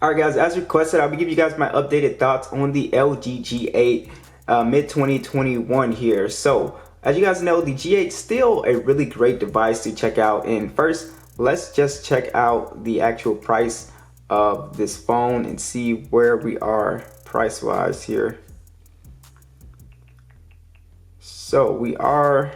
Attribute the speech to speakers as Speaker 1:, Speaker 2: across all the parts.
Speaker 1: Alright guys, as requested, I'll be giving you guys my updated thoughts on the LG G8 mid-2021 here. So, as you guys know, the G8 is still a really great device to check out. And first, let's just check out the actual price of this phone and see where we are price-wise here. So, we are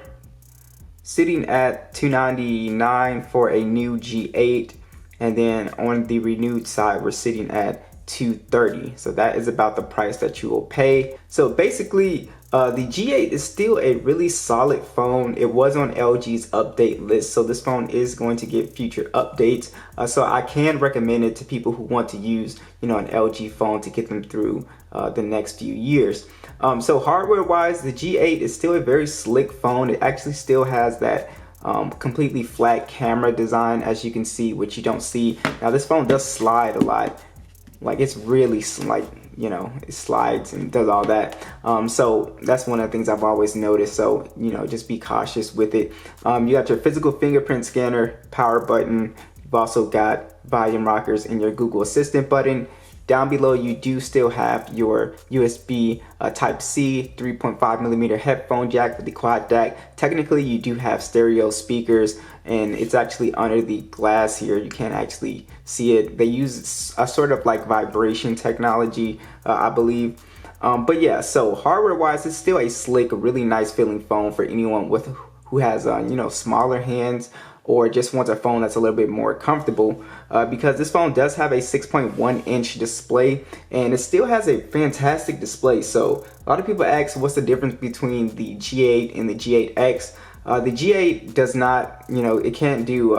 Speaker 1: sitting at $299 for a new G8. And then on the renewed side, we're sitting at $230. So that is about the price that you will pay. So basically, the G8 is still a really solid phone. It was on LG's update list, so this phone is going to get future updates. So I can recommend it to people who want to use, an LG phone to get them through the next few years. So hardware-wise, the G8 is still a very slick phone. It actually still has that completely flat camera design, as you can see, which you don't see. Now this phone does slide a lot. Like, it's really it slides and does all that. So that's one of the things I've always noticed. So, just be cautious with it. You got your physical fingerprint scanner, power button. You've also got volume rockers and your Google Assistant button. Down below, you do still have your USB Type-C 3.5mm headphone jack with the quad DAC. Technically, you do have stereo speakers, and it's actually under the glass here. You can't actually see it. They use a sort of like vibration technology, I believe. But yeah, so hardware-wise, it's still a slick, really nice feeling phone for anyone who has smaller hands, or just wants a phone that's a little bit more comfortable, because this phone does have a 6.1-inch display, and it still has a fantastic display. So a lot of people ask, what's the difference between the G8 and the G8X? The G8 does not, it can't do,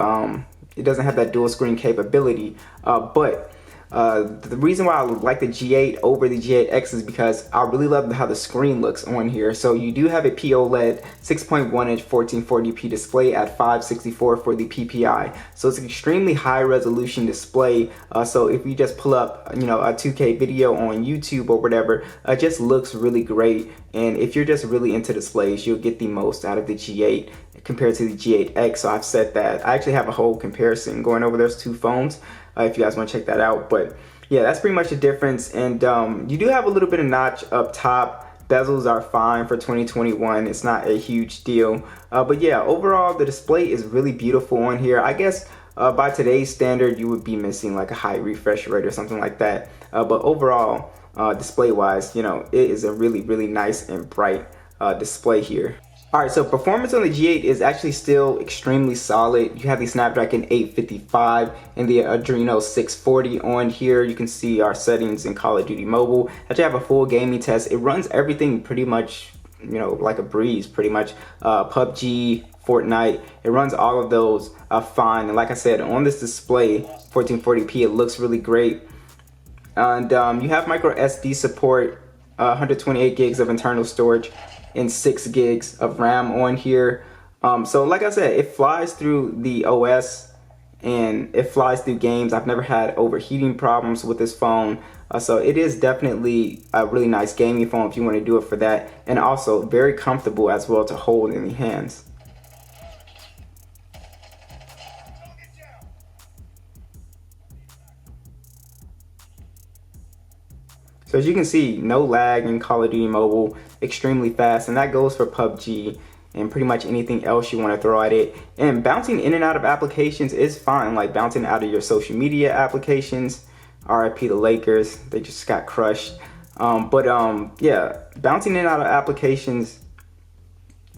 Speaker 1: it doesn't have that dual screen capability, but the reason why I like the G8 over the G8X is because I really love how the screen looks on here. So you do have a POLED 6.1-inch 1440p display at 564 for the PPI. So it's an extremely high resolution display. So if you just pull up, a 2K video on YouTube or whatever, it just looks really great. And if you're just really into displays, you'll get the most out of the G8 compared to the G8X. So I've said that. I actually have a whole comparison going over those two phones, if you guys want to check that out. But yeah, that's pretty much the difference. And you do have a little bit of notch up top. Bezels are fine for 2021. It's not a huge deal. But yeah, overall, the display is really beautiful on here. I guess by today's standard, you would be missing like a high refresh rate or something like that. But overall, display-wise, it is a really, really nice and bright display here. Alright, so performance on the G8 is actually still extremely solid. You have the Snapdragon 855 and the Adreno 640 on here. You can see our settings in Call of Duty Mobile. Actually, I have a full gaming test. It runs everything pretty much, like a breeze, pretty much. PUBG, Fortnite, it runs all of those fine. And like I said, on this display, 1440p, it looks really great. And you have micro SD support, 128 gigs of internal storage, and 6 gigs of RAM on here. So like I said, it flies through the OS and it flies through games. I've never had overheating problems with this phone. So it is definitely a really nice gaming phone if you want to do it for that. And also very comfortable as well to hold in the hands. So as you can see, no lag in Call of Duty Mobile, extremely fast, and that goes for PUBG and pretty much anything else you want to throw at it. And bouncing in and out of applications is fine, like bouncing out of your social media applications. RIP the Lakers, they just got crushed. Yeah, bouncing in and out of applications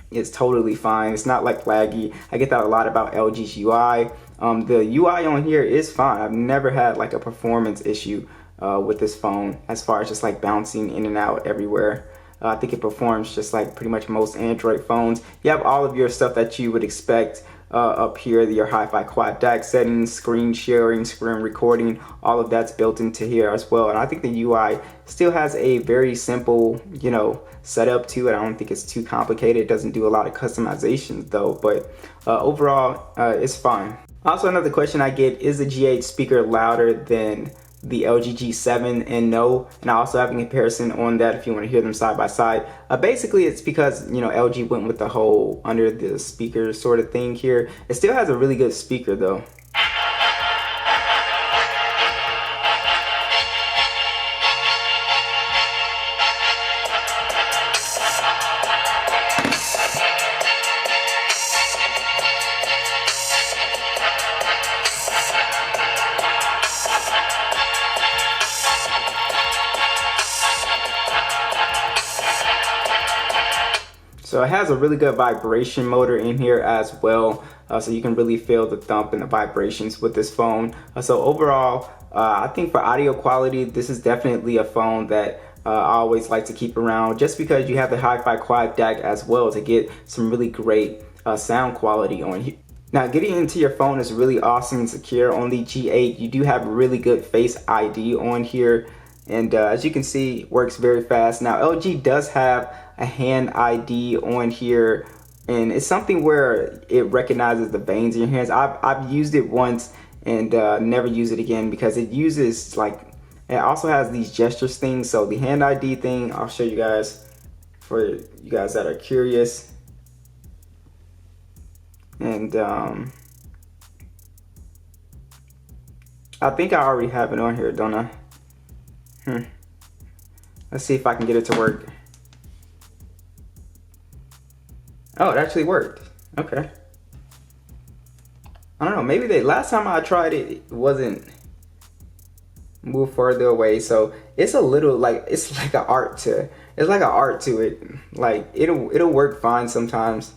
Speaker 1: is totally fine. It's not like laggy. I get that a lot about LG's UI. The UI on here is fine. I've never had like a performance issue with this phone as far as just like bouncing in and out everywhere. I think it performs just like pretty much most Android phones. You have all of your stuff that you would expect up here, your hi-fi quad DAC settings, screen sharing, screen recording, all of that's built into here as well. And I think the UI still has a very simple, setup to it. I don't think it's too complicated. It doesn't do a lot of customizations though, but overall, it's fine. Also, another question I get, is the G8 speaker louder than the LG G7? And no. And I also have a comparison on that if you want to hear them side by side. Basically, it's because LG went with the whole under the speaker sort of thing here. It still has a really good speaker though. So it has a really good vibration motor in here as well. So you can really feel the thump and the vibrations with this phone. So overall, I think for audio quality, this is definitely a phone that I always like to keep around, just because you have the Hi-Fi Quad DAC as well to get some really great sound quality on here. Now, getting into your phone is really awesome and secure. On the G8, you do have really good Face ID on here, and as you can see, works very fast. Now, LG does have a hand ID on here, and it's something where it recognizes the veins in your hands. I've used it once and never use it again, because it uses it also has these gestures things. So the hand ID thing, I'll show you guys for you guys that are curious. And I think I already have it on here, don't I? Let's see if I can get it to work. Oh, it actually worked. Okay. I don't know, maybe last time I tried it, it wasn't move further away. So it's a little it's like an art to it. Like it'll work fine sometimes.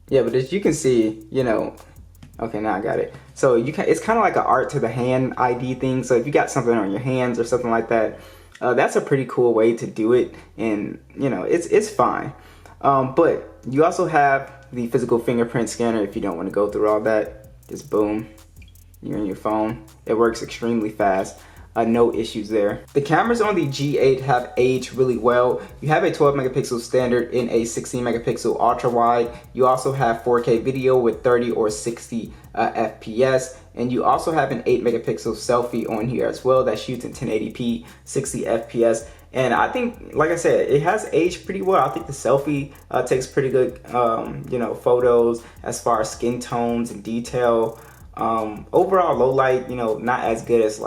Speaker 1: Yeah, but as you can see, okay, now I got it. So it's kind of like an art to the hand ID thing. So if you got something on your hands or something like that, that's a pretty cool way to do it, and it's fine. But you also have the physical fingerprint scanner if you don't want to go through all that. Just boom, you're in your phone. It works extremely fast. No issues there. The cameras on the G8 have aged really well. You have a 12 megapixel standard in a 16 megapixel ultra wide. You also have 4K video with 30 or 60 FPS, and you also have an 8 megapixel selfie on here as well that shoots in 1080p 60 FPS. And I think, like I said, it has aged pretty well. I think the selfie takes pretty good photos as far as skin tones and detail. Overall low light, not as good as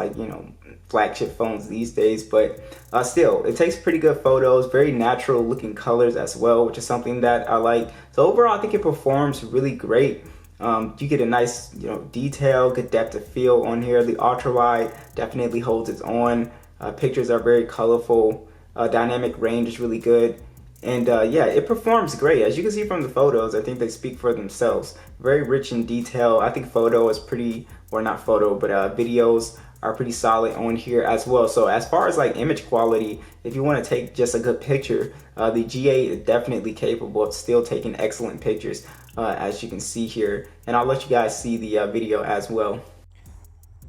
Speaker 1: flagship phones these days, but still it takes pretty good photos, very natural looking colors as well, which is something that I like. So overall, I think it performs really great. You get a nice detail, good depth of field on here. The ultra wide definitely holds its own. Pictures are very colorful. Dynamic range is really good. And yeah, it performs great. As you can see from the photos, I think they speak for themselves. Very rich in detail. I think photo is pretty, or not photo, but videos are pretty solid on here as well. So as far as image quality, if you want to take just a good picture, the G8 is definitely capable of still taking excellent pictures, as you can see here. And I'll let you guys see the video as well.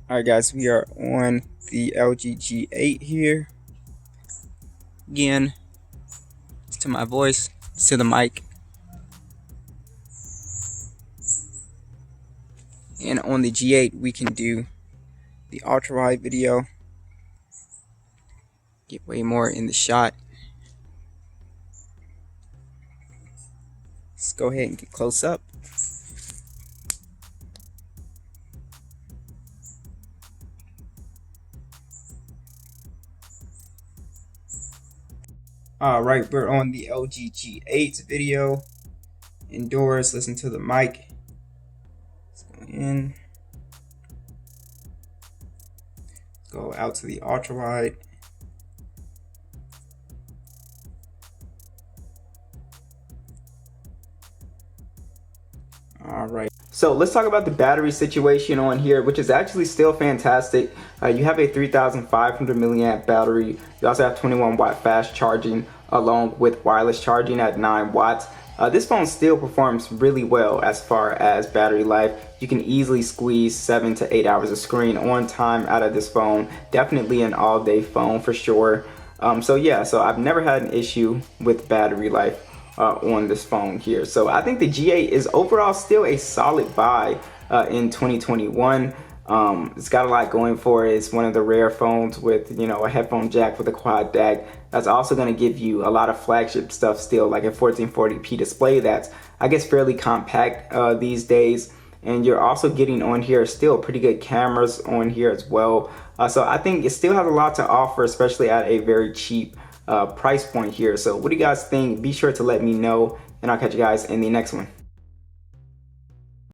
Speaker 1: All right, guys, we are on the LG G8 here. Again, it's to my voice, it's to the mic. And on the G8, we can do the ultra wide video, get way more in the shot. Let's go ahead and get close up. All right, we're on the LG G8 video. Indoors, listen to the mic. Let's go in. Go out to the ultra wide. All right. So let's talk about the battery situation on here, which is actually still fantastic. You have a 3,500 milliamp battery. You also have 21 watt fast charging along with wireless charging at 9 watts. This phone still performs really well as far as battery life. You can easily squeeze 7 to 8 hours of screen on time out of this phone. Definitely an all-day phone for sure. So yeah, so I've never had an issue with battery life on this phone here. So I think the G8 is overall still a solid buy in 2021. It's got a lot going for it. It's one of the rare phones with a headphone jack with a quad DAC. That's also going to give you a lot of flagship stuff still, like a 1440p display that's I guess fairly compact these days. And you're also getting on here still pretty good cameras on here as well. So I think it still has a lot to offer, especially at a very cheap price point here. So what do you guys think? Be sure to let me know, and I'll catch you guys in the next one.